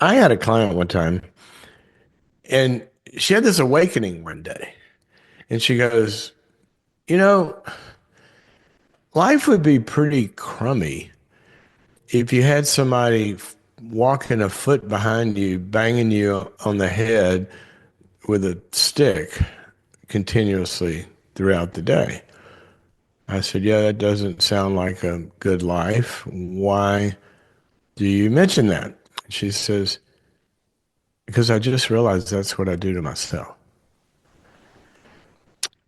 I had a client one time, and she had this awakening one day. And she goes, You know, life would be pretty crummy if you had somebody walking a foot behind you, banging you on the head with a stick continuously throughout the day. I said, Yeah, that doesn't sound like a good life. Why do you mention that? She says, Because I just realized that's what I do to myself.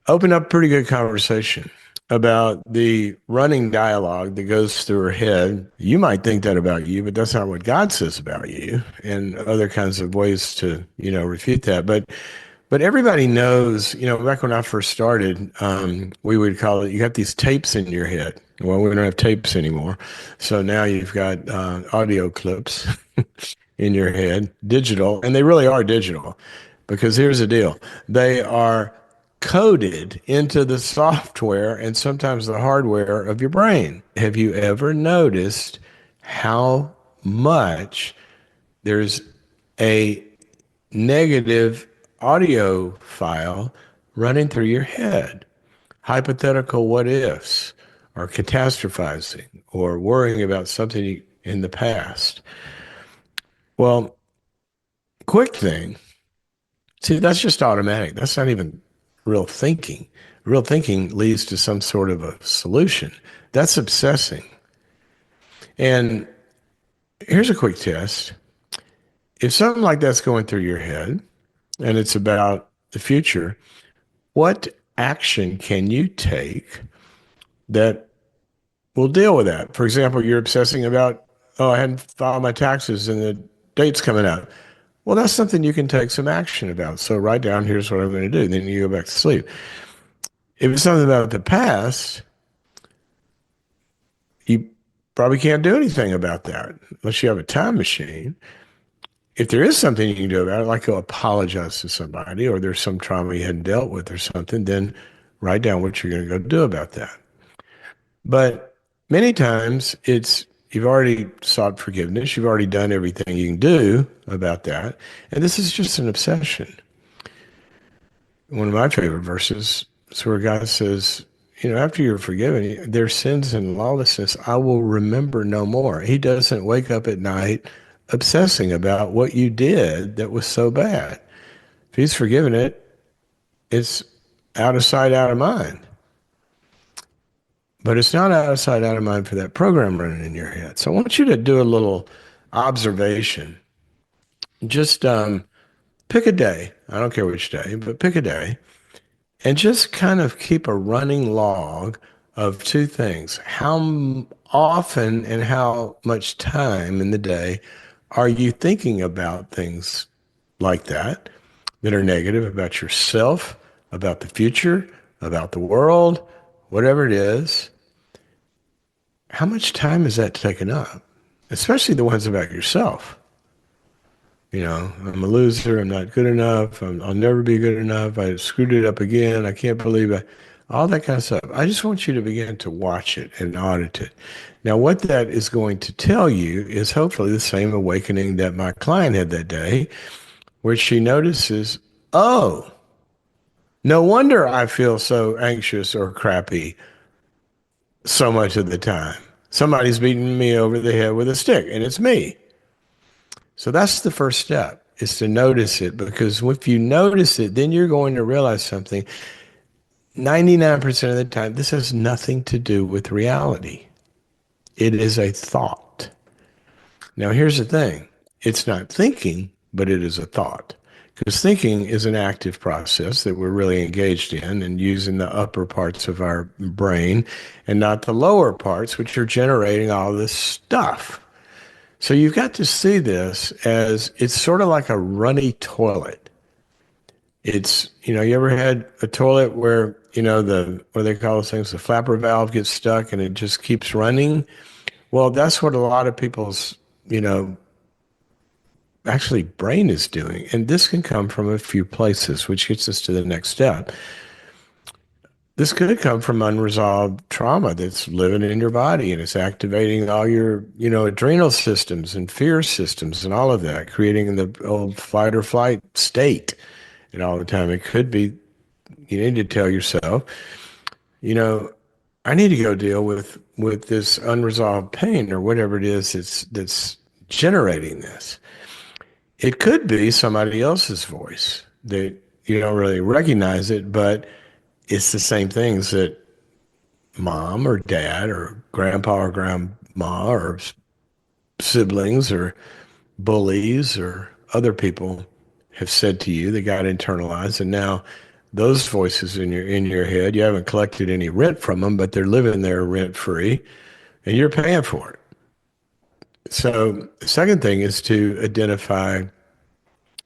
Opened up pretty good conversation about the running dialogue that goes through her head. You might think that about you, but that's not what God says about you, and other kinds of ways to, refute that. But everybody knows, back when I first started, we would call it, you got these tapes in your head. Well, we don't have tapes anymore. So now you've got audio clips in your head, digital, and they really are digital because here's the deal. They are coded into the software and sometimes the hardware of your brain. Have you ever noticed how much there's a negative audio file running through your head? Hypothetical what ifs, or catastrophizing, or worrying about something in the past. Well, quick thing. See, that's just automatic. That's not even real thinking. Real thinking leads to some sort of a solution. That's obsessing. And here's a quick test. If something like that's going through your head and it's about the future, what action can you take that will deal with that? For example, you're obsessing about, oh, I hadn't filed my taxes and the date's coming up. Well, that's something you can take some action about. So write down, here's what I'm going to do. Then you go back to sleep. If it's something about the past, you probably can't do anything about that unless you have a time machine. If there is something you can do about it, like go apologize to somebody, or there's some trauma you hadn't dealt with or something, then write down what you're going to go do about that. But many times it's you've already sought forgiveness, you've already done everything you can do about that, and this is just an obsession. One of my favorite verses is where God says, after you're forgiven, their sins and lawlessness, I will remember no more. He doesn't wake up at night obsessing about what you did that was so bad. If he's forgiven it, it's out of sight, out of mind. But it's not out of sight, out of mind for that program running in your head. So I want you to do a little observation. Just pick a day. I don't care which day, but pick a day. And just kind of keep a running log of two things. How often and how much time in the day are you thinking about things like that are negative about yourself, about the future, about the world, whatever it is? How much time is that taking up? Especially the ones about yourself. I'm a loser. I'm not good enough. I'll never be good enough. I screwed it up again. I can't believe it. All that kind of stuff. I just want you to begin to watch it and audit it. Now, what that is going to tell you is hopefully the same awakening that my client had that day, where she notices, oh, no wonder I feel so anxious or crappy so much of the time. Somebody's beating me over the head with a stick, and it's me. So that's the first step, is to notice it, because if you notice it, then you're going to realize something. 99% of the time, this has nothing to do with reality. It is a thought. Now, here's the thing. It's not thinking, but it is a thought. Because thinking is an active process that we're really engaged in and using the upper parts of our brain and not the lower parts, which are generating all this stuff. So you've got to see this as it's sort of like a runny toilet. It's, you ever had a toilet where, what do they call those things? The flapper valve gets stuck and it just keeps running. Well, that's what a lot of people's, actually brain is doing. And this can come from a few places, which gets us to the next step. This could come from unresolved trauma that's living in your body and it's activating all your, adrenal systems and fear systems and all of that, creating the old fight or flight state. And all the time, it could be you need to tell yourself, you know, I need to go deal with this unresolved pain or whatever it is that's generating this. It could be somebody else's voice that you don't really recognize it, but it's the same things that mom or dad or grandpa or grandma or siblings or bullies or other people have said to you that got internalized, and now those voices in your head, you haven't collected any rent from them, but they're living there rent free, and you're paying for it. So the second thing is to identify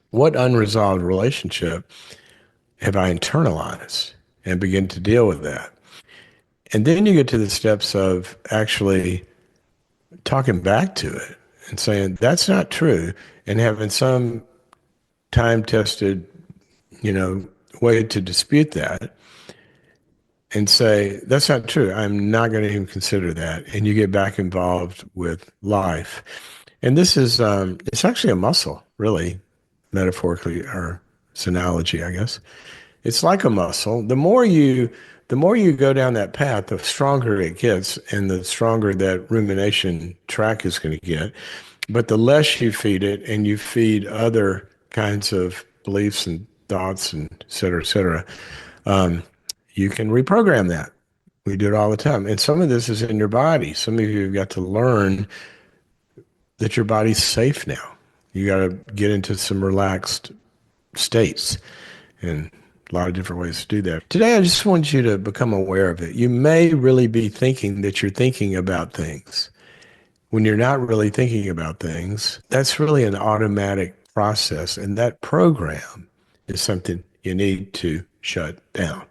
what unresolved relationship have I internalized and begin to deal with that. And then you get to the steps of actually talking back to it and saying, that's not true, and having some time tested, way to dispute that and say, that's not true. I'm not going to even consider that. And you get back involved with life. And this is, it's actually a muscle, really, metaphorically, or it's an analogy, I guess. It's like a muscle. The more you go down that path, the stronger it gets, and the stronger that rumination track is going to get. But the less you feed it, and you feed other kinds of beliefs and thoughts, and et cetera, you can reprogram that. We do it all the time. And some of this is in your body. Some of you have got to learn that your body's safe now. You got to get into some relaxed states. And a lot of different ways to do that. Today, I just want you to become aware of it. You may really be thinking that you're thinking about things. When you're not really thinking about things, that's really an automatic process. And that program is something you need to shut down.